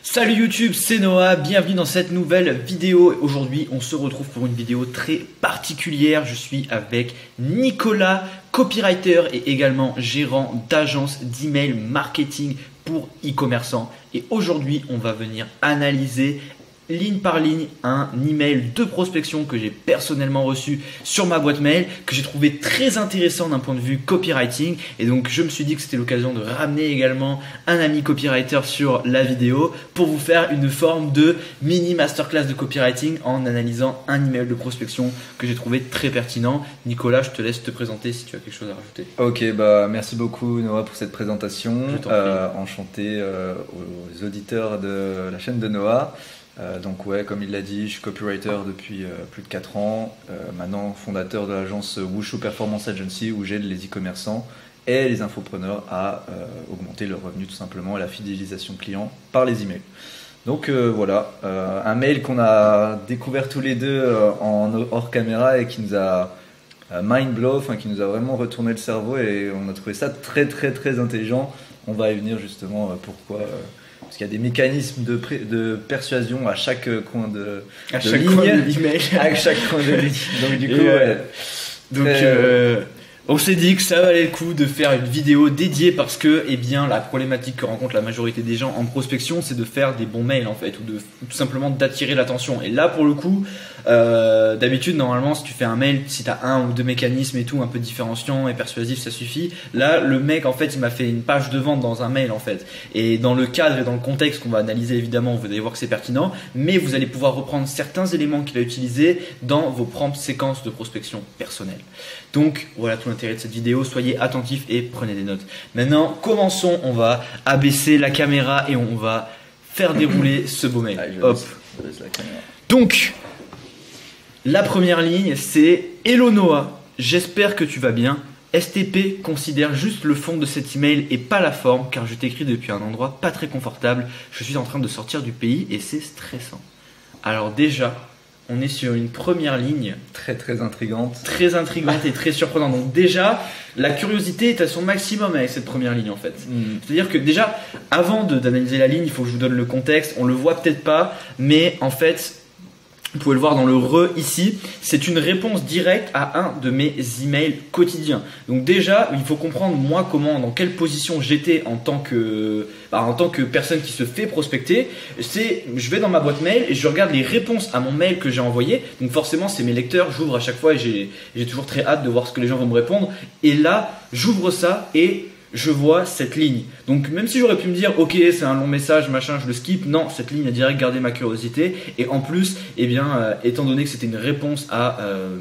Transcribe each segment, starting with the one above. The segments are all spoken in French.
Salut YouTube, c'est Noah, bienvenue dans cette nouvelle vidéo. Aujourd'hui, on se retrouve pour une vidéo très particulière. Je suis avec Nicolas, copywriter et également gérant d'agence d'email marketing pour e-commerçants. Et aujourd'hui, on va venir analyser ligne par ligne un email de prospection que j'ai personnellement reçu sur ma boîte mail, que j'ai trouvé très intéressant d'un point de vue copywriting, et donc je me suis dit que c'était l'occasion de ramener également un ami copywriter sur la vidéo pour vous faire une forme de mini masterclass de copywriting en analysant un email de prospection que j'ai trouvé très pertinent. Nicolas, je te laisse te présenter si tu as quelque chose à rajouter. Ok, merci beaucoup Noah pour cette présentation. Enchanté aux auditeurs de la chaîne de Noah. Donc ouais, comme il l'a dit, je suis copywriter depuis plus de 4 ans, maintenant fondateur de l'agence Wushu Performance Agency où j'aide les e-commerçants et les infopreneurs à augmenter leurs revenus tout simplement et la fidélisation client par les emails. Donc voilà, un mail qu'on a découvert tous les deux hors caméra et qui nous a mind blow, enfin qui nous a vraiment retourné le cerveau et on a trouvé ça très intelligent. On va y venir justement pourquoi. Parce qu'il y a des mécanismes de persuasion à chaque coin de l'email. À chaque coin de ligne. Donc du coup, on s'est dit que ça valait le coup de faire une vidéo dédiée parce que la problématique que rencontre la majorité des gens en prospection, c'est de faire des bons mails en fait, ou tout simplement d'attirer l'attention. Et là pour le coup, d'habitude normalement si tu fais un mail, si tu as un ou deux mécanismes et tout un peu différenciants et persuasifs, ça suffit. Là le mec en fait il m'a fait une page de vente dans un mail en fait, et dans le cadre et dans le contexte qu'on va analyser évidemment, vous allez voir que c'est pertinent, mais vous allez pouvoir reprendre certains éléments qu'il a utilisés dans vos propres séquences de prospection personnelle. Donc voilà tout l'intérêt de cette vidéo, soyez attentifs et prenez des notes. Maintenant commençons, on va abaisser la caméra et on va faire dérouler ce beau mail. Hop. Je laisse la caméra. Donc la première ligne c'est « Hello Noah, j'espère que tu vas bien. STP considère juste le fond de cet email et pas la forme car je t'écris depuis un endroit pas très confortable. Je suis en train de sortir du pays et c'est stressant. » Alors déjà, on est sur une première ligne très intrigante. Très intrigante et très surprenante. Donc déjà, la curiosité est à son maximum avec cette première ligne en fait. C'est-à-dire que déjà, avant d'analyser la ligne, il faut que je vous donne le contexte. On le voit peut-être pas, mais en fait, vous pouvez le voir dans le ici, c'est une réponse directe à un de mes emails quotidiens. Donc déjà, il faut comprendre moi dans quelle position j'étais en tant que personne qui se fait prospecter. Je vais dans ma boîte mail et je regarde les réponses à mon mail que j'ai envoyé. Donc forcément, c'est mes lecteurs, j'ouvre à chaque fois et j'ai toujours très hâte de voir ce que les gens vont me répondre. Et là, j'ouvre ça et je vois cette ligne. Donc même si j'aurais pu me dire ok c'est un long message machin, je le skip, non, cette ligne a direct gardé ma curiosité. Et en plus étant donné que c'était une réponse à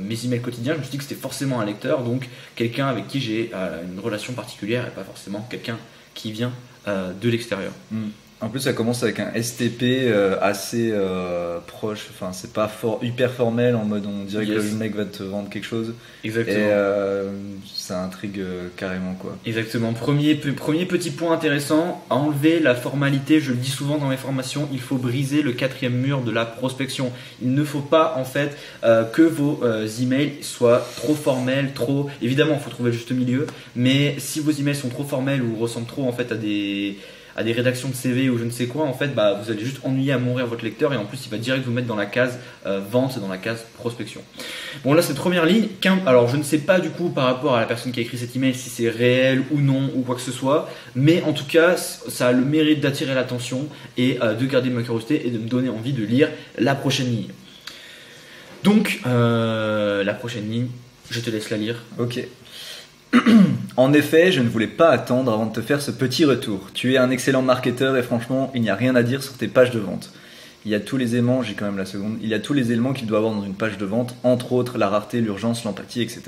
mes emails quotidiens, je me suis dit que c'était forcément un lecteur, donc quelqu'un avec qui j'ai une relation particulière et pas forcément quelqu'un qui vient de l'extérieur. En plus, ça commence avec un STP assez proche. Enfin, c'est pas hyper formel en mode on dirait que le mec va te vendre quelque chose. Exactement. Et ça intrigue carrément quoi. Exactement. Premier petit point intéressant, enlever la formalité. Je le dis souvent dans mes formations, il faut briser le 4e mur de la prospection. Il ne faut pas en fait que vos emails soient trop formels, trop. Évidemment, il faut trouver le juste milieu. Mais si vos emails sont trop formels ou ressemblent trop en fait à des rédactions de CV ou je ne sais quoi, en fait, vous allez juste ennuyer à mourir votre lecteur et en plus, il va direct vous mettre dans la case vente, dans la case prospection. Bon, là, cette première ligne, alors je ne sais pas du coup par rapport à la personne qui a écrit cet email si c'est réel ou non ou quoi que ce soit, mais en tout cas, ça a le mérite d'attirer l'attention et de garder ma curiosité et de me donner envie de lire la prochaine ligne. Donc, la prochaine ligne, je te laisse la lire. Ok. En effet, je ne voulais pas attendre avant de te faire ce petit retour. Tu es un excellent marketeur et franchement, il n'y a rien à dire sur tes pages de vente. Il y a tous les éléments, j'ai quand même la seconde, il y a tous les éléments qu'il doit avoir dans une page de vente, entre autres la rareté, l'urgence, l'empathie, etc.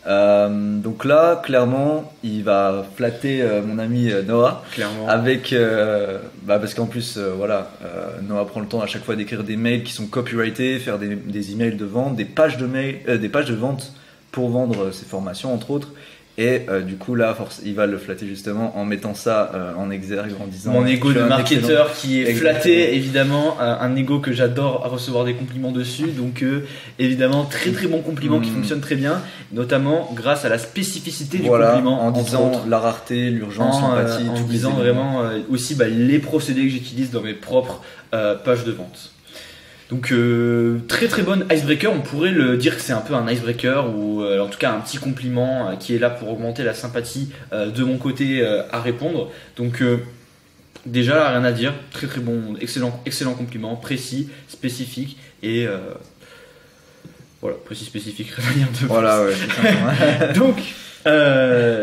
Donc là, clairement, il va flatter mon ami Noah. Clairement. Avec, parce qu'en plus, Noah prend le temps à chaque fois d'écrire des mails qui sont copyrightés, faire des emails de vente, des pages de vente pour vendre ses formations entre autres. Et du coup là il va le flatter justement en mettant ça en exergue, en disant mon ego de marketeur qui est flatté, évidemment, un ego que j'adore à recevoir des compliments dessus, donc évidemment très très bon compliment qui fonctionne très bien, notamment grâce à la spécificité du compliment, en disant la rareté, l'urgence, l'empathie, en disant vraiment aussi les procédés que j'utilise dans mes propres pages de vente. Donc très très bonne icebreaker, on pourrait le dire que c'est un peu un icebreaker ou en tout cas un petit compliment qui est là pour augmenter la sympathie de mon côté à répondre. Donc déjà là, rien à dire, très très bon, excellent compliment, précis, spécifique et voilà, précis, spécifique, rien à dire de plus. Voilà, ouais. Donc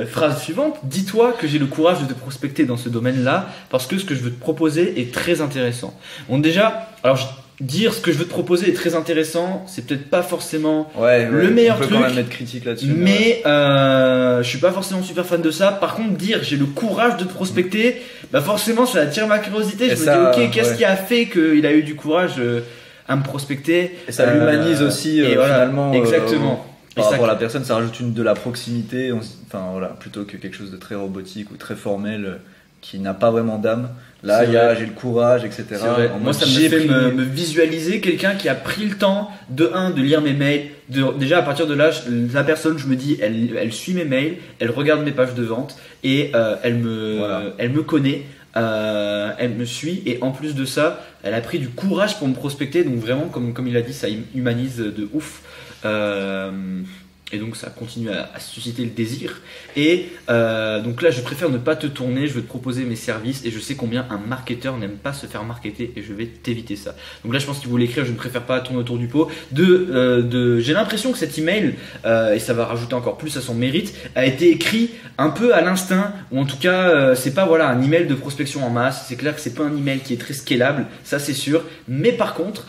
phrase suivante, dis-toi que j'ai le courage de te prospecter dans ce domaine-là parce que ce que je veux te proposer est très intéressant. Bon déjà, alors dire ce que je veux te proposer est très intéressant, c'est peut-être pas forcément le meilleur truc, on peut quand même être critique là-dessus, mais je suis pas forcément super fan de ça. Par contre, dire j'ai le courage de te prospecter, bah forcément ça attire ma curiosité. Je me dis ok, qu'est-ce qui a fait qu'il a eu du courage à me prospecter, et ça l'humanise aussi finalement, exactement. Par rapport à la personne, ça rajoute de la proximité, enfin voilà, plutôt que quelque chose de très robotique ou très formel qui n'a pas vraiment d'âme. Là, j'ai le courage, etc. Moi, ça me fait me visualiser quelqu'un qui a pris le temps de lire mes mails. Déjà, à partir de là, la personne, je me dis, elle suit mes mails, elle regarde mes pages de vente et elle me connaît. Elle me suit et en plus de ça, elle a pris du courage pour me prospecter. Donc vraiment, comme il a dit, ça humanise de ouf. Et donc ça continue à susciter le désir. Et donc là, je préfère ne pas te tourner, je veux te proposer mes services et je sais combien un marketeur n'aime pas se faire marketer et je vais t'éviter ça. Donc là, je pense qu'il voulait écrire, je ne préfère pas tourner autour du pot. J'ai l'impression que cet email, et ça va rajouter encore plus à son mérite, a été écrit un peu à l'instinct, ou en tout cas, c'est pas un email de prospection en masse. C'est clair que c'est pas un email qui est très scalable, ça c'est sûr. Mais par contre,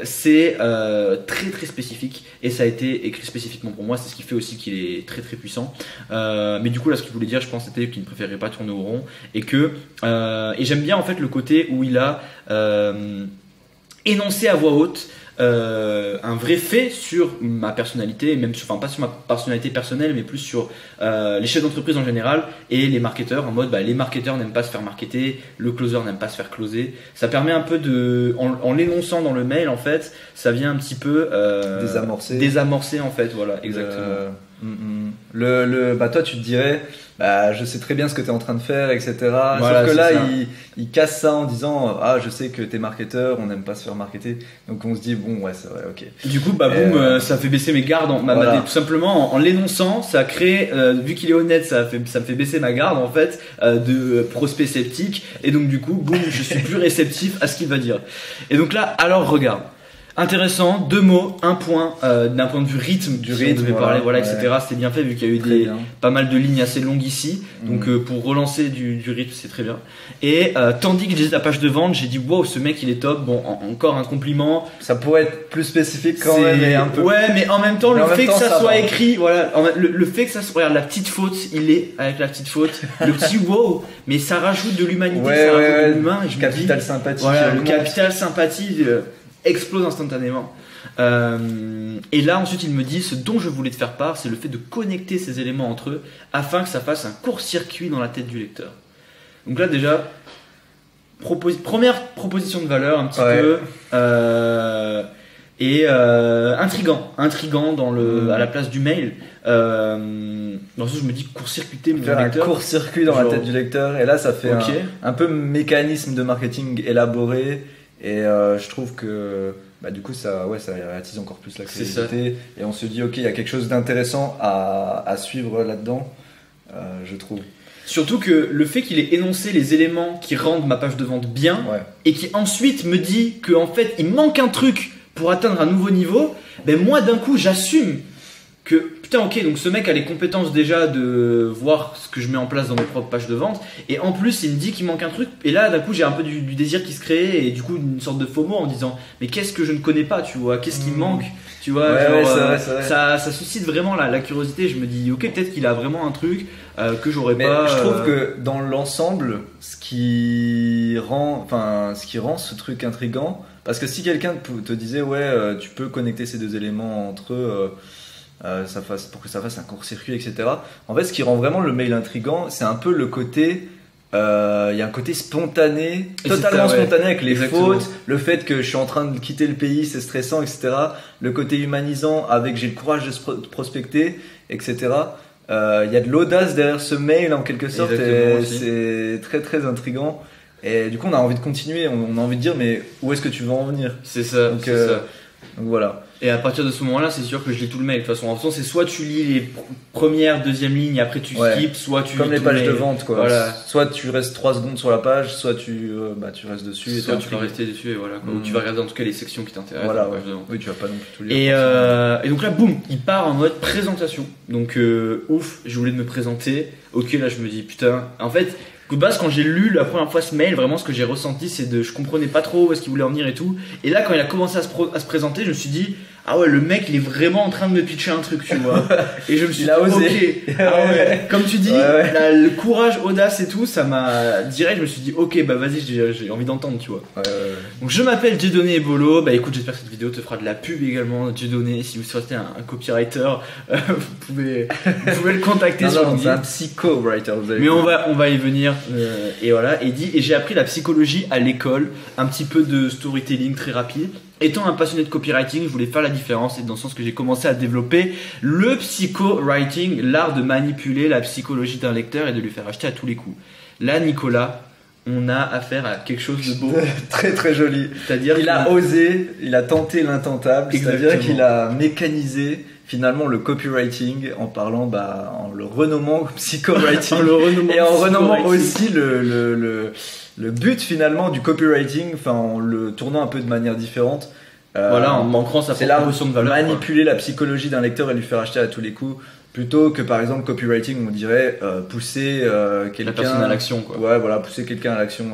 c'est très très spécifique et ça a été écrit spécifiquement pour moi, c'est ce qui fait aussi qu'il est très très puissant. Mais du coup là, ce qu'il voulait dire, je pense, c'était qu'il ne préférait pas tourner au rond et que et j'aime bien en fait le côté où il a énoncé à voix haute un vrai fait sur ma personnalité, et même pas sur ma personnalité personnelle, mais plus sur les chefs d'entreprise en général et les marketeurs, en mode les marketeurs n'aiment pas se faire marketer, le closer n'aime pas se faire closer. Ça permet un peu en l'énonçant dans le mail, en fait, ça vient un petit peu désamorcer en fait, voilà, exactement. Toi tu te dirais je sais très bien ce que tu es en train de faire, etc. Voilà, sauf que là il casse ça en disant je sais que t'es marketeur, on n'aime pas se faire marketer, donc on se dit bon ouais c'est vrai, ok. Du coup ça fait baisser mes gardes tout simplement en l'énonçant, ça crée vu qu'il est honnête, ça me fait baisser ma garde en fait de prospect sceptique, et donc du coup boum, je suis plus réceptif à ce qu'il va dire. Et donc là, alors regarde, intéressant, 2 mots, 1 point, d'un point de vue rythme, parler, etc. C'était bien fait vu qu'il y a eu pas mal de lignes assez longues ici. Donc pour relancer du rythme, c'est très bien. Et tandis que j'ai la page de vente, j'ai dit wow, ce mec il est top. Bon, encore un compliment. Ça pourrait être plus spécifique quand même, mais un peu. Ouais, mais en même temps, le fait que ça soit écrit, voilà, le fait que ça soit, regarde la petite faute, il est avec la petite faute, le petit wow, mais ça rajoute de l'humanité, ça rajoute de l'humain. Le capital sympathie. Voilà, le capital sympathie explose instantanément. Et là ensuite il me dit, ce dont je voulais te faire part, c'est le fait de connecter ces éléments entre eux afin que ça fasse un court-circuit dans la tête du lecteur. Donc là déjà, première proposition de valeur un petit peu et intriguant dans à la place du mail. Dans ce je me dis court-circuiter mon lecteur, un court-circuit dans la tête du lecteur, et là ça fait un peu mécanisme de marketing élaboré. Et je trouve que du coup ça attise encore plus la curiosité, et on se dit ok, il y a quelque chose d'intéressant à suivre là-dedans, je trouve. Surtout que le fait qu'il ait énoncé les éléments qui rendent ma page de vente bien, et qui ensuite me dit qu'en fait il manque un truc pour atteindre un nouveau niveau, moi d'un coup j'assume que putain ok, donc ce mec a les compétences déjà de voir ce que je mets en place dans mes propres pages de vente, et en plus il me dit qu'il manque un truc, et là d'un coup j'ai un peu du désir qui se crée, et du coup une sorte de FOMO en disant mais qu'est-ce que je ne connais pas, tu vois, qu'est-ce qui me manque, tu vois, c'est vrai. Ça suscite vraiment la curiosité. Je me dis ok, peut-être qu'il a vraiment un truc que j'aurais pas. Je trouve que dans l'ensemble, ce qui rend ce truc intriguant, parce que si quelqu'un te disait tu peux connecter ces deux éléments entre eux, pour que ça fasse un court-circuit, etc. En fait, ce qui rend vraiment le mail intriguant, c'est un peu le côté... Il y a un côté spontané, totalement spontané avec les fautes, le fait que je suis en train de quitter le pays, c'est stressant, etc. Le côté humanisant avec j'ai le courage de prospecter, etc. Il y a de l'audace derrière ce mail en quelque sorte, et c'est très très intriguant. Et du coup, on a envie de continuer, on a envie de dire, mais où est-ce que tu veux en venir? C'est ça, donc voilà. Et à partir de ce moment-là, c'est sûr que je lis tout le mail. De toute façon, c'est soit tu lis les premières, deuxième lignes, après tu skips, soit tu comme lis les pages de vente, quoi. Voilà. Soit tu restes 3 secondes sur la page, soit tu restes dessus. Et soit tu vas rester dessus, et voilà. Ou tu vas regarder en tout cas les sections qui t'intéressent. Voilà. Oui, tu vas pas non plus tout lire. Et donc là, boum, il part en mode présentation. Donc ouf, je voulais me présenter. Ok, là je me dis putain. En fait, de base, quand j'ai lu la première fois ce mail, vraiment ce que j'ai ressenti, c'est je comprenais pas trop où est-ce qu'il voulait en venir et tout. Et là, quand il a commencé à se présenter, je me suis dit, ah ouais, le mec, il est vraiment en train de me pitcher un truc, tu vois. Et je me suis dit, osé. Ok, ah ouais. Comme tu dis, le courage, audace et tout, ça m'a direct, je me suis dit, ok, bah vas-y, j'ai envie d'entendre, tu vois. Donc je m'appelle Dieudonné Ebolo. Bah écoute, j'espère que cette vidéo te fera de la pub également, Dieudonné. Si vous souhaitez un copywriter, vous pouvez le contacter sur LinkedIn. C'est un psycho-writer, vous allez mais on va y venir. Et voilà, et j'ai appris la psychologie à l'école, un petit peu de storytelling très rapide. Étant un passionné de copywriting, je voulais faire la différence, et dans le sens que j'ai commencé à développer le psycho-writing, l'art de manipuler la psychologie d'un lecteur et de lui faire acheter à tous les coups. Là, Nicolas, on a affaire à quelque chose de beau. Très très joli. C'est-à-dire il a osé, il a tenté l'intentable, c'est-à-dire qu'il a mécanisé finalement le copywriting en parlant, en le renommant psycho-writing et en renommant aussi le but finalement du copywriting, enfin en le tournant un peu de manière différente. Voilà, en manquant sa proposition de valeur. Manipuler la psychologie d'un lecteur et lui faire acheter à tous les coups. Plutôt que par exemple copywriting, on dirait pousser quelqu'un. La personne à l'action, quoi. Ouais, voilà, pousser quelqu'un à l'action.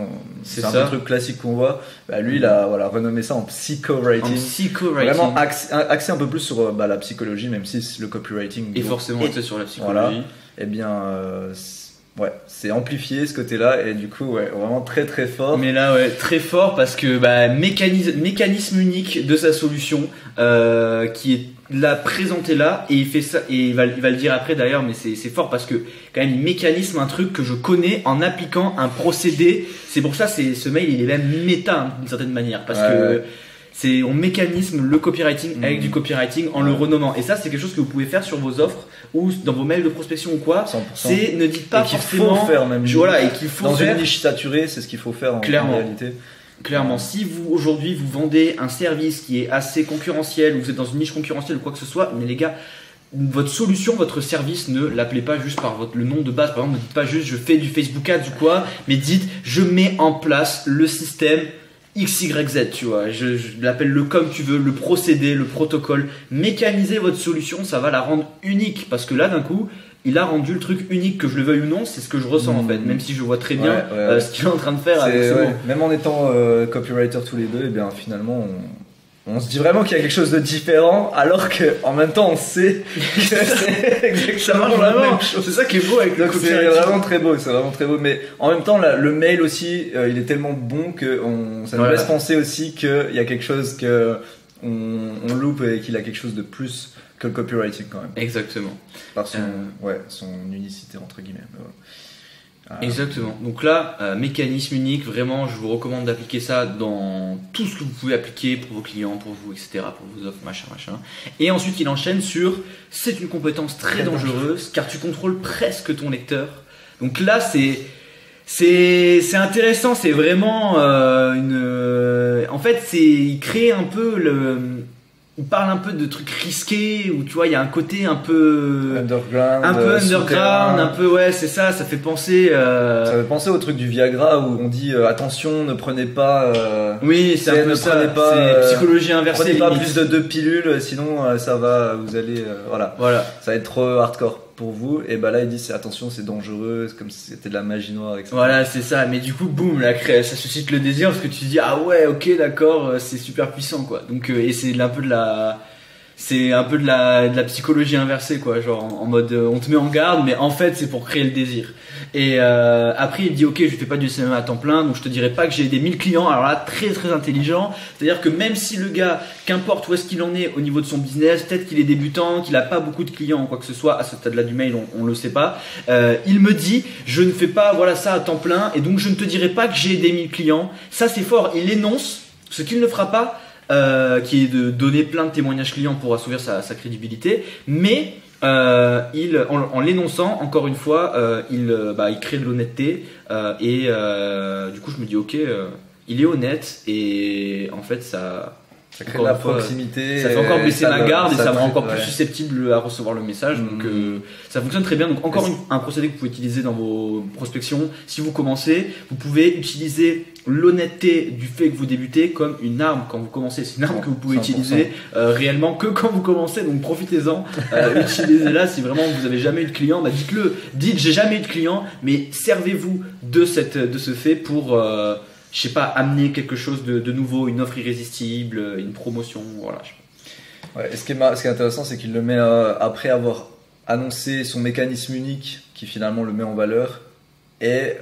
C'est un truc classique qu'on voit. Lui, il a renommé ça en psycho-writing. Vraiment axé un peu plus sur la psychologie, même si le copywriting. Et forcément axé sur la psychologie. Voilà. Eh bien, c'est amplifié ce côté-là, et du coup, vraiment très très fort. Mais là, très fort parce que mécanisme unique de sa solution qui est l'a présenté là, et il fait ça, et il va le dire après d'ailleurs, mais c'est fort parce que quand même il mécanisme un truc que je connais en appliquant un procédé. C'est pour ça ce mail il est même méta d'une certaine manière, parce que on mécanisme le copywriting avec du copywriting en le renommant, et ça c'est quelque chose que vous pouvez faire sur vos offres ou dans vos mails de prospection ou quoi. 100%. Ne dites pas forcément faut faire même et qu'il faut dans faire une niche saturée, c'est ce qu'il faut faire en réalité. Clairement, si vous aujourd'hui vous vendez un service qui est assez concurrentiel, ou vous êtes dans une niche concurrentielle ou quoi que ce soit, mais les gars, votre solution, votre service, ne l'appelez pas juste par le nom de base. Par exemple, ne dites pas juste je fais du Facebook Ads ou quoi, mais dites je mets en place le système XYZ, tu vois. Je l'appelle comme tu veux, le procédé, le protocole. Mécanisez votre solution, ça va la rendre unique, parce que là d'un coup il a rendu le truc unique, que je le veuille ou non, c'est ce que je ressens en fait, même si je vois très bien ce qu'il est en train de faire avec ce mot. Même en étant copywriter tous les deux, et bien finalement on se dit vraiment qu'il y a quelque chose de différent, alors qu'en même temps on sait que c'est exactement la même chose. C'est ça qui est beau avec le copywriting. C'est vraiment très beau, mais en même temps le mail aussi il est tellement bon que ça nous laisse penser aussi qu'il y a quelque chose que on loupe, et qu'il a quelque chose de plus que le copywriting quand même. Exactement. Par son unicité entre guillemets. Exactement. Donc là, mécanisme unique, vraiment, je vous recommande d'appliquer ça dans tout ce que vous pouvez appliquer pour vos clients, pour vous, etc., pour vos offres, machin. Et ensuite, il enchaîne sur c'est une compétence très dangereuse car tu contrôles presque ton lecteur. Donc là, c'est intéressant, c'est vraiment en fait, il crée un peu il parle un peu de trucs risqués, où tu vois il y a un côté un peu underground, un peu c'est ça fait penser ça fait penser au truc du Viagra où on dit attention, ne prenez pas c'est un peu ça, c'est psychologie inversée, prenez pas plus de 2 pilules, sinon ça va, vous allez voilà, ça va être trop hardcore pour vous. Et là il dit attention, c'est dangereux, c'est comme si c'était de la magie noire, etc. Voilà, c'est ça. Mais du coup boum, ça suscite le désir, parce que tu te dis ah ouais, ok, d'accord, c'est super puissant quoi. Donc et c'est un peu de la psychologie inversée quoi, genre en mode on te met en garde, mais en fait c'est pour créer le désir. Et après il dit ok, je fais pas du CMA à temps plein, donc je te dirais pas que j'ai aidé 1000 clients. Alors là, très très intelligent, c'est-à-dire que même si le gars, qu'importe où est-ce qu'il en est au niveau de son business, peut-être qu'il est débutant, qu'il a pas beaucoup de clients ou quoi que ce soit, à ce stade-là du mail on le sait pas, il me dit je ne fais pas voilà ça à temps plein et donc je ne te dirai pas que j'ai aidé 1000 clients. Ça c'est fort, il énonce ce qu'il ne fera pas, qui est de donner plein de témoignages clients pour assouvir sa crédibilité, mais en l'énonçant, encore une fois, il crée de l'honnêteté et du coup je me dis ok, il est honnête et en fait ça crée de la proximité, ça fait encore baisser ma garde et ça me rend encore plus susceptible à recevoir le message. Donc ça fonctionne très bien. Donc encore un procédé que vous pouvez utiliser dans vos prospections. Si vous commencez, vous pouvez utiliser l'honnêteté du fait que vous débutez comme une arme quand vous commencez. C'est une arme que vous pouvez 100%. Utiliser réellement que quand vous commencez. Donc profitez-en, utilisez-la. Si vraiment vous avez jamais eu de client, dites-le. Dites j'ai jamais eu de client, mais servez-vous de ce fait pour je sais pas, amener quelque chose de nouveau, une offre irrésistible, une promotion, voilà. Ouais, et ce qui est intéressant, c'est qu'il le met après avoir annoncé son mécanisme unique, qui finalement le met en valeur, et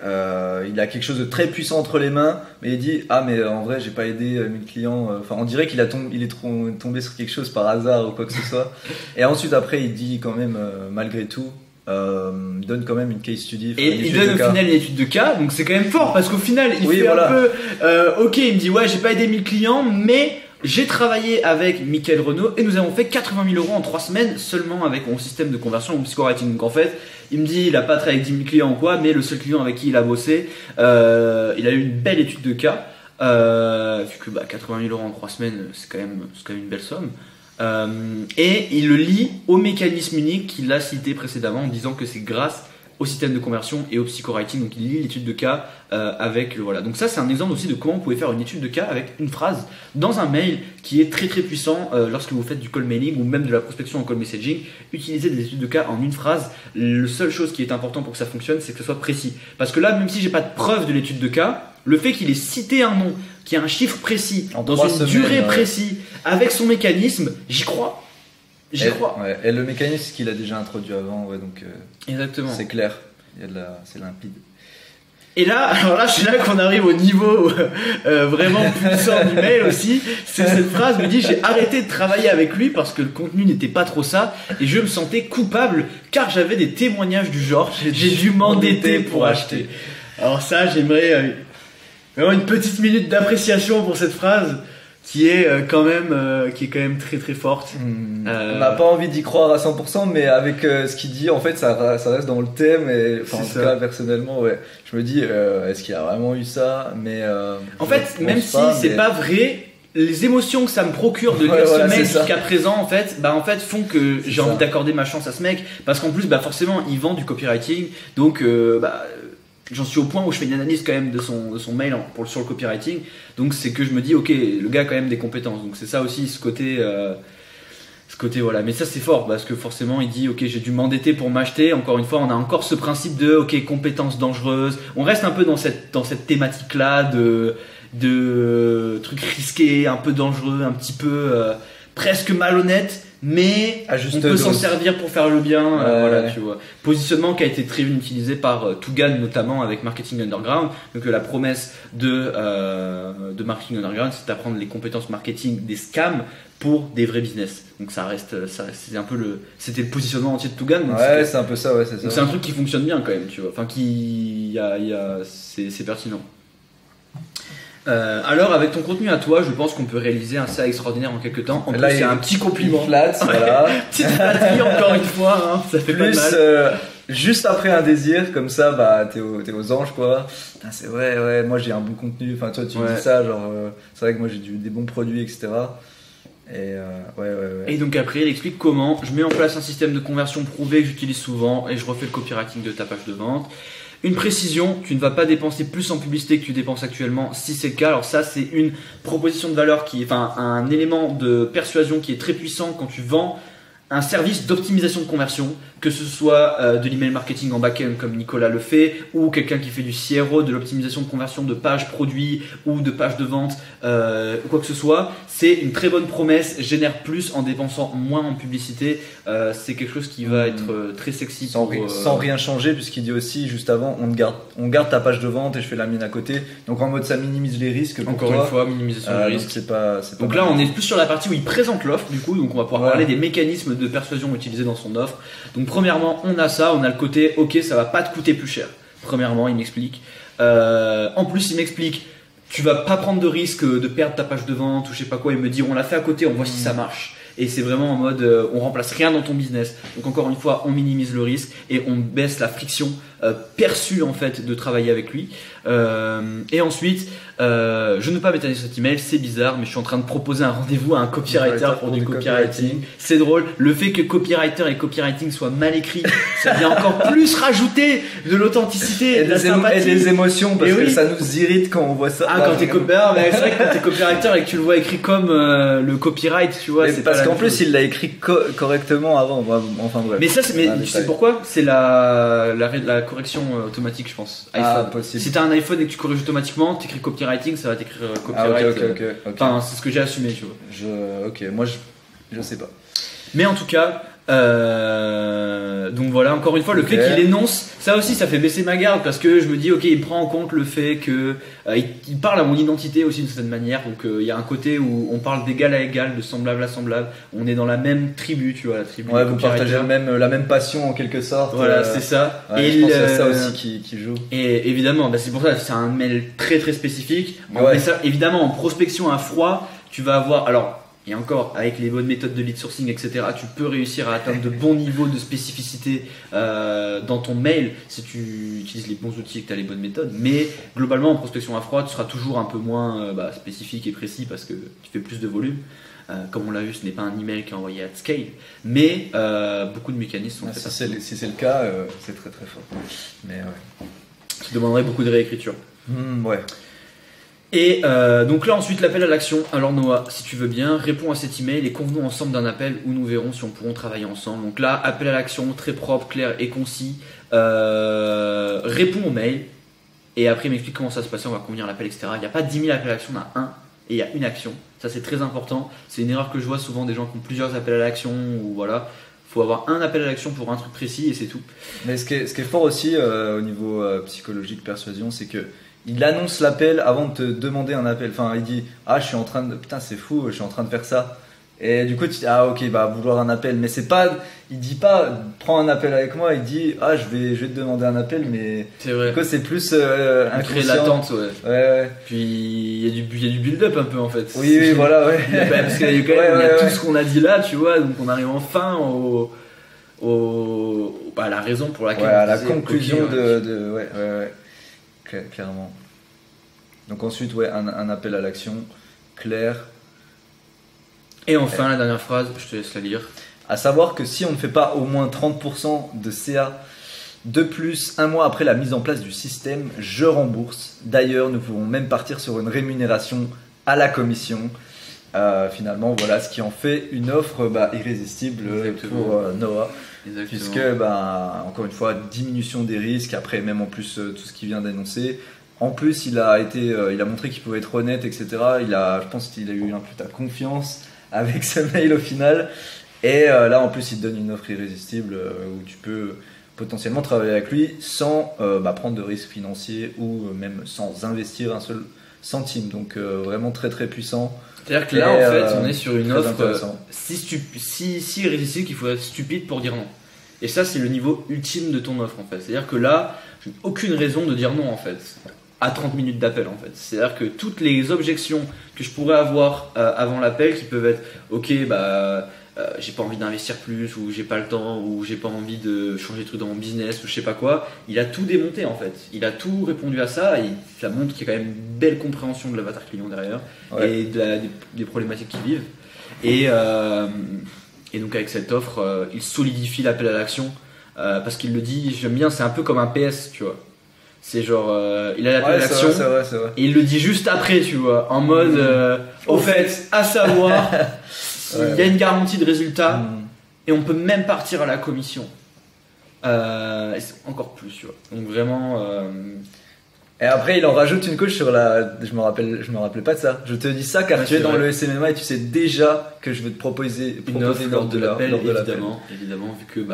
il a quelque chose de très puissant entre les mains, mais il dit ah mais en vrai j'ai pas aidé 1000 clients. Enfin on dirait qu'il est tombé sur quelque chose par hasard ou quoi que ce soit. Et ensuite après il dit quand même malgré tout. Donne quand même une case study. Et il donne au final une étude de cas, donc c'est quand même fort parce qu'au final il fait un peu ok, il me dit ouais j'ai pas aidé 1000 clients mais j'ai travaillé avec Michael Renaud et nous avons fait 80 000 euros en 3 semaines seulement avec mon système de conversion, mon psycho-writing. Donc en fait il me dit il a pas travaillé avec 10 000 clients ou quoi, mais le seul client avec qui il a bossé il a eu une belle étude de cas vu que 80 000 euros en 3 semaines c'est quand même une belle somme. Et il le lie au mécanisme unique qu'il a cité précédemment en disant que c'est grâce au système de conversion et au psycho-writing. Donc il lie l'étude de cas avec voilà. Donc ça c'est un exemple aussi de comment vous pouvez faire une étude de cas avec une phrase dans un mail qui est très très puissant lorsque vous faites du call mailing ou même de la prospection en call messaging. Utilisez des études de cas en une phrase. La seule chose qui est importante pour que ça fonctionne, c'est que ce soit précis. Parce que là, même si j'ai pas de preuve de l'étude de cas, le fait qu'il ait cité un nom, qu'il y a un chiffre précis, dans une durée précise, avec son mécanisme, j'y crois. J'y crois. Ouais. Et le mécanisme qu'il a déjà introduit avant, donc exactement. C'est clair, c'est limpide. Et là, alors là, c'est là qu'on arrive au niveau vraiment puissant du mail aussi. C'est cette phrase me dit j'ai arrêté de travailler avec lui parce que le contenu n'était pas trop ça et je me sentais coupable car j'avais des témoignages du genre j'ai dû m'endetter pour acheter. Alors ça, j'aimerais vraiment une petite minute d'appréciation pour cette phrase qui est quand même très très forte. On n'a pas envie d'y croire à 100%, mais avec ce qu'il dit, en fait, ça reste dans le thème. Et en tout cas, personnellement, je me dis, est-ce qu'il a vraiment eu ça? Mais en fait, même si c'est pas vrai, les émotions que ça me procure de lire ce mec jusqu'à présent, en fait, font que j'ai envie d'accorder ma chance à ce mec, parce qu'en plus, forcément, il vend du copywriting, donc j'en suis au point où je fais une analyse quand même de son mail sur le copywriting, donc c'est que je me dis ok, le gars a quand même des compétences, donc c'est ça aussi ce côté voilà. Mais ça c'est fort parce que forcément il dit ok, j'ai dû m'endetter pour m'acheter. Encore une fois, on a encore ce principe de ok, compétences dangereuses. On reste un peu dans cette thématique là de trucs risqués, un peu dangereux, un petit peu presque malhonnête, mais on peut s'en servir pour faire le bien. Voilà, tu vois. Positionnement qui a été très bien utilisé par Tougan notamment avec Marketing Underground. Donc la promesse de Marketing Underground, c'est d'apprendre les compétences marketing des scams pour des vrais business. Donc ça reste c'est un peu c'était le positionnement entier de Tougan. C'est un peu ça, c'est ça. Donc c'est un truc qui fonctionne bien quand même, tu vois. Enfin c'est pertinent. Alors avec ton contenu à toi, je pense qu'on peut réaliser un CA extraordinaire en quelques temps. En plus, c'est un petit compliment. Voilà. Petite flatterie encore une fois, hein, ça fait plus, pas mal. Juste après un désir, comme ça, t'es aux anges quoi. Putain, c'est vrai, moi j'ai un bon contenu. Enfin, toi tu me dis ça, genre, c'est vrai que moi j'ai des bons produits, etc. Et Et donc après, il explique comment je mets en place un système de conversion prouvé que j'utilise souvent et je refais le copywriting de ta page de vente. Une précision, tu ne vas pas dépenser plus en publicité que tu dépenses actuellement si c'est le cas. Alors ça, c'est une proposition de valeur un élément de persuasion qui est très puissant quand tu vends un service d'optimisation de conversion, que ce soit de l'email marketing en back-end comme Nicolas le fait, ou quelqu'un qui fait du CRO, de l'optimisation de conversion de pages produits ou de pages de vente, quoi que ce soit, c'est une très bonne promesse, génère plus en dépensant moins en publicité, c'est quelque chose qui va être très sexy. Sans rien changer, puisqu'il dit aussi juste avant, on garde ta page de vente et je fais la mienne à côté, donc en mode ça minimise les risques. Encore une fois, minimisation des risques. Donc là on est plus sur la partie où il présente l'offre, du coup, donc on va pouvoir parler des mécanismes de persuasion utilisés dans son offre. Donc premièrement, on a ça, on a le côté ok, ça va pas te coûter plus cher. Premièrement, il m'explique. En plus, il m'explique, tu vas pas prendre de risque de perdre ta page de vente ou je sais pas quoi. Il me dit, on l'a fait à côté, on voit si ça marche. Et c'est vraiment en mode, on remplace rien dans ton business. Donc encore une fois, on minimise le risque et on baisse la friction perçue en fait de travailler avec lui. Et ensuite, je ne veux pas m'étaler sur cet email, c'est bizarre, mais je suis en train de proposer un rendez-vous à un copywriter pour du copywriting. C'est drôle, le fait que copywriter et copywriting soient mal écrits, ça vient encore plus rajouter de l'authenticité et de la sympathie. Et des émotions, parce que ça nous irrite quand on voit ça. Ah, quand t'es copywriter, c'est vrai que quand t'es copywriter et que tu le vois écrit comme le copyright, tu vois. C'est parce qu'en plus, il l'a écrit correctement avant. Enfin bref. Mais ça, mais tu sais pourquoi? C'est la correction automatique, je pense. iPhone. Si t'as un iPhone et que tu corriges automatiquement, t'écris copywriting, ça va t'écrire copyright. Ok. Enfin, c'est ce que j'ai assumé, tu vois. Moi je sais pas. Mais en tout cas, donc voilà, encore une fois, le fait qu'il énonce, ça aussi, ça fait baisser ma garde parce que je me dis, ok, il prend en compte le fait que il parle à mon identité aussi d'une certaine manière. Donc il y a un côté où on parle d'égal à égal, de semblable à semblable. On est dans la même tribu, tu vois, la tribu. Ouais, vous partagez la même passion en quelque sorte. Voilà, c'est ça. Ouais, et je pense que c'est ça aussi qui joue. Et évidemment, c'est pour ça, c'est un mail très très spécifique. Mais ça, évidemment, en prospection à froid, tu vas avoir, alors. Et encore, avec les bonnes méthodes de lead sourcing, etc., tu peux réussir à atteindre de bons niveaux de spécificité dans ton mail si tu utilises les bons outils et que tu as les bonnes méthodes. Mais globalement, en prospection à froid, tu seras toujours un peu moins spécifique et précis parce que tu fais plus de volume. Comme on l'a vu, ce n'est pas un email qui est envoyé à scale, mais beaucoup de mécanismes sont faits. Si c'est le cas, c'est très très fort. Mais ouais. Ça demanderait beaucoup de réécriture. Ouais. Et donc là ensuite l'appel à l'action. Alors Noah, si tu veux bien, réponds à cet email et convenons ensemble d'un appel où nous verrons si on pourront travailler ensemble. Donc là, appel à l'action très propre, clair et concis. Réponds au mail et après il m'explique comment ça se passe, on va convenir l'appel, etc. Il n'y a pas 10 000 appels à l'action, on a un et il y a une action. Ça c'est très important. C'est une erreur que je vois souvent des gens qui ont plusieurs appels à l'action ou voilà. Faut avoir un appel à l'action pour un truc précis et c'est tout. Mais ce qui est fort aussi au niveau psychologique, persuasion, c'est que il annonce l'appel avant de te demander un appel. Enfin, il dit je suis en train de putain c'est fou, je suis en train de faire ça. Et du coup tu dis ok vouloir un appel, mais c'est pas, il dit pas prends un appel avec moi, il dit je vais te demander un appel, mais c'est vrai. Du coup c'est plus créer l'attente, ouais. Puis il y a du build-up un peu en fait. Oui voilà ouais. Parce qu'il y a quand même il y a tout ce qu'on a dit là, tu vois, donc on arrive enfin à la raison pour laquelle à la conclusion de clairement. Donc ensuite un appel à l'action clair. Et enfin la dernière phrase, je te laisse la lire. À savoir que si on ne fait pas au moins 30% de CA de plus un mois après la mise en place du système, je rembourse. D'ailleurs, nous pouvons même partir sur une rémunération à la commission. Finalement, voilà ce qui en fait une offre irrésistible. Exactement. Pour Noah. Exactement. Puisque, encore une fois, diminution des risques, après même en plus tout ce qu'il vient d'annoncer. En plus, il a montré qu'il pouvait être honnête, etc. Je pense qu'il a eu un peu ta confiance avec ce mail au final. Et là, en plus, il te donne une offre irrésistible où tu peux potentiellement travailler avec lui sans prendre de risques financiers ou même sans investir un seul centime. Donc, vraiment très très puissant. C'est-à-dire que là, en fait, on est sur une offre si irrésistible qu'il faut être stupide pour dire non. Et ça, c'est le niveau ultime de ton offre, en fait. C'est-à-dire que là, j'ai aucune raison de dire non, en fait. À 30 minutes d'appel en fait. C'est-à-dire que toutes les objections que je pourrais avoir avant l'appel qui peuvent être j'ai pas envie d'investir plus ou j'ai pas le temps ou j'ai pas envie de changer de truc dans mon business ou je sais pas quoi, il a tout démonté en fait. Il a tout répondu à ça et ça montre qu'il y a quand même une belle compréhension de l'avatar client derrière et des problématiques qu'ils vivent. Et donc avec cette offre, il solidifie l'appel à l'action parce qu'il le dit, j'aime bien, c'est un peu comme un PS, tu vois. C'est genre, il a l'appel à l'action et il le dit juste après, tu vois, en mode, au fait, à savoir, il y a une garantie de résultat, et on peut même partir à la commission. Et c'est encore plus, tu vois. Donc vraiment. Et après, il en rajoute une couche sur la. Je me rappelais pas de ça. Je te dis ça car tu es dans le SMMA et tu sais déjà que je vais te proposer une offre lors de l'appel, évidemment, vu que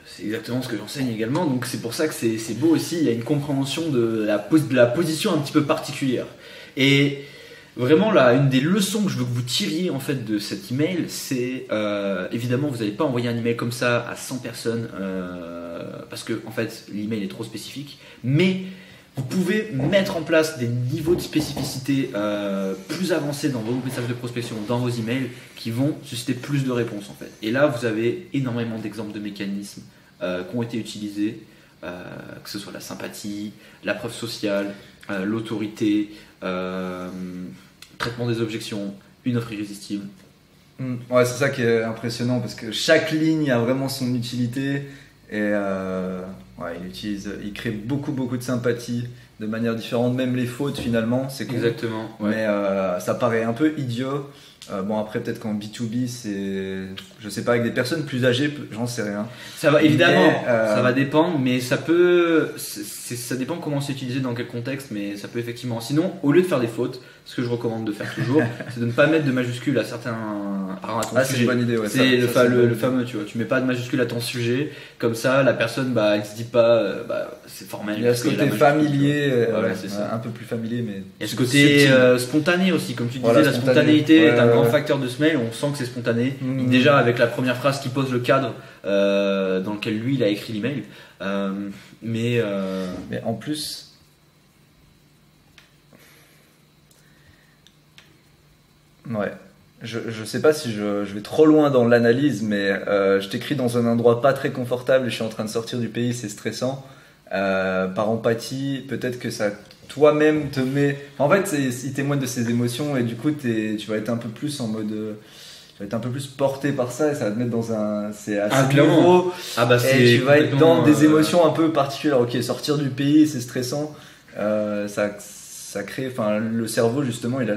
c'est exactement ce que j'enseigne également. Donc c'est pour ça que c'est beau aussi. Il y a une compréhension de la position un petit peu particulière. Et vraiment, là, une des leçons que je veux que vous tiriez en fait de cet email, c'est évidemment, vous n'allez pas envoyer un email comme ça à 100 personnes parce que en fait, l'email est trop spécifique. Mais vous pouvez mettre en place des niveaux de spécificité plus avancés dans vos messages de prospection, dans vos emails, qui vont susciter plus de réponses en fait. Et là, vous avez énormément d'exemples de mécanismes qui ont été utilisés, que ce soit la sympathie, la preuve sociale, l'autorité, traitement des objections, une offre irrésistible. Ouais, c'est ça qui est impressionnant parce que chaque ligne a vraiment son utilité et ouais, il crée beaucoup de sympathie de manière différente, même les fautes finalement, c'est cool. Exactement. Ouais. Mais ça paraît un peu idiot. Bon après peut-être qu'en B2B c'est, je sais pas, avec des personnes plus âgées, j'en sais rien. Ça va évidemment, ça va dépendre, mais ça peut, ça dépend comment c'est utilisé, dans quel contexte, mais ça peut effectivement. Sinon, au lieu de faire des fautes, ce que je recommande de faire toujours, c'est de ne pas mettre de majuscules à certains. C'est une bonne idée. Ouais, c'est le fameux, tu vois, tu mets pas de majuscules à ton sujet, comme ça la personne, elle se dit pas, c'est formel. Il y a ce côté familier, c'est ça. Un peu plus familier, mais. Il y a ce côté spontané aussi, comme tu disais, la spontanéité est un grand facteur de ce mail, on sent que c'est spontané. Déjà avec la première phrase qui pose le cadre dans lequel lui il a écrit l'email. Mais en plus. Ouais. Je sais pas si je vais trop loin dans l'analyse, mais je t'écris dans un endroit pas très confortable et je suis en train de sortir du pays, c'est stressant. Par empathie, peut-être que ça toi-même te met. En fait, il témoigne de ses émotions et du coup, tu vas être un peu plus en mode. Tu vas être un peu plus porté par ça et ça va te mettre dans un. C'est assez nouveau. Et tu vas être dans des émotions un peu particulières. Ok, sortir du pays, c'est stressant. Ça crée. Enfin, le cerveau, justement, il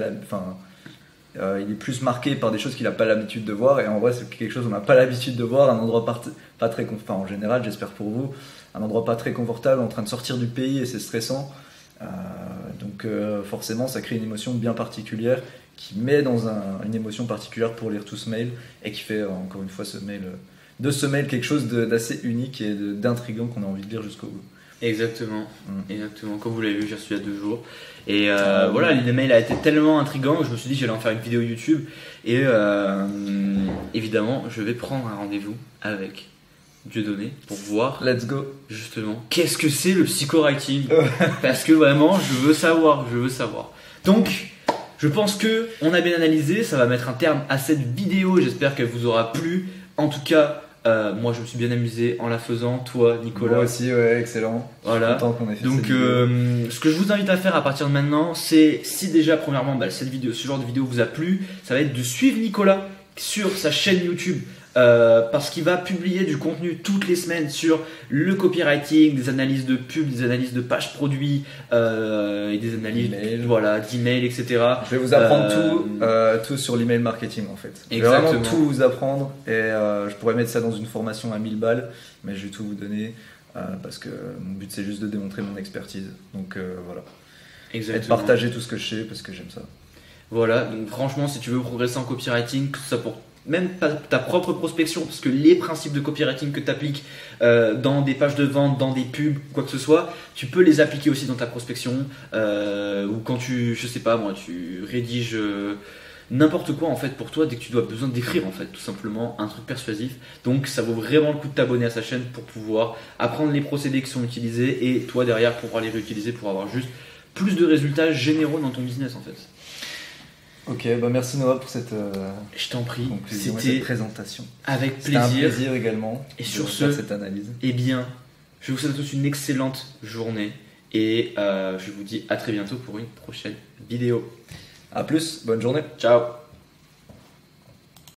est plus marqué par des choses qu'il n'a pas l'habitude de voir, et en vrai c'est quelque chose qu'on n'a pas l'habitude de voir, un endroit pas très confortable, en général j'espère pour vous, un endroit pas très confortable, en train de sortir du pays et c'est stressant, donc forcément ça crée une émotion bien particulière qui met dans une émotion particulière pour lire tout ce mail et qui fait encore une fois de ce mail quelque chose d'assez unique et d'intriguant qu'on a envie de lire jusqu'au bout. Exactement, comme vous l'avez vu, j'ai reçu il y a 2 jours. Et voilà, l'email a été tellement intriguant que je me suis dit que j'allais en faire une vidéo YouTube. Et évidemment, je vais prendre un rendez-vous avec Dieudonné pour voir. Let's go. Justement, qu'est-ce que c'est le psychowriting. Parce que vraiment, je veux savoir. Donc, je pense que on a bien analysé. Ça va mettre un terme à cette vidéo. J'espère qu'elle vous aura plu. En tout cas, moi je me suis bien amusé en la faisant, toi Nicolas. Moi aussi, ouais, excellent. Voilà. Qu'on ait fait. Donc ce que je vous invite à faire à partir de maintenant, c'est, si déjà premièrement ce genre de vidéo vous a plu, ça va être de suivre Nicolas sur sa chaîne YouTube. Parce qu'il va publier du contenu toutes les semaines sur le copywriting, des analyses de pub, des analyses de pages produits et des analyses d'email, etc. Je vais vous apprendre tout sur l'email marketing en fait. Exactement. Je vais vraiment tout vous apprendre et je pourrais mettre ça dans une formation à 1000 balles, mais je vais tout vous donner parce que mon but c'est juste de démontrer mon expertise. Donc voilà. Exactement. Et de partager tout ce que je sais parce que j'aime ça. Voilà, donc franchement, si tu veux progresser en copywriting, que ce soit pour même ta propre prospection, parce que les principes de copywriting que tu appliques dans des pages de vente, dans des pubs, quoi que ce soit, tu peux les appliquer aussi dans ta prospection, ou quand tu rédiges n'importe quoi en fait pour toi, dès que tu as besoin d'écrire en fait, tout simplement un truc persuasif. Donc ça vaut vraiment le coup de t'abonner à sa chaîne pour pouvoir apprendre les procédés qui sont utilisés et toi derrière pouvoir les réutiliser pour avoir juste plus de résultats généraux dans ton business en fait. Ok, merci Noah pour cette je t'en prie, cette présentation. Avec plaisir. C'était un plaisir également et sur cette analyse. Eh bien, je vous souhaite à tous une excellente journée et je vous dis à très bientôt pour une prochaine vidéo. A plus, bonne journée. Ciao.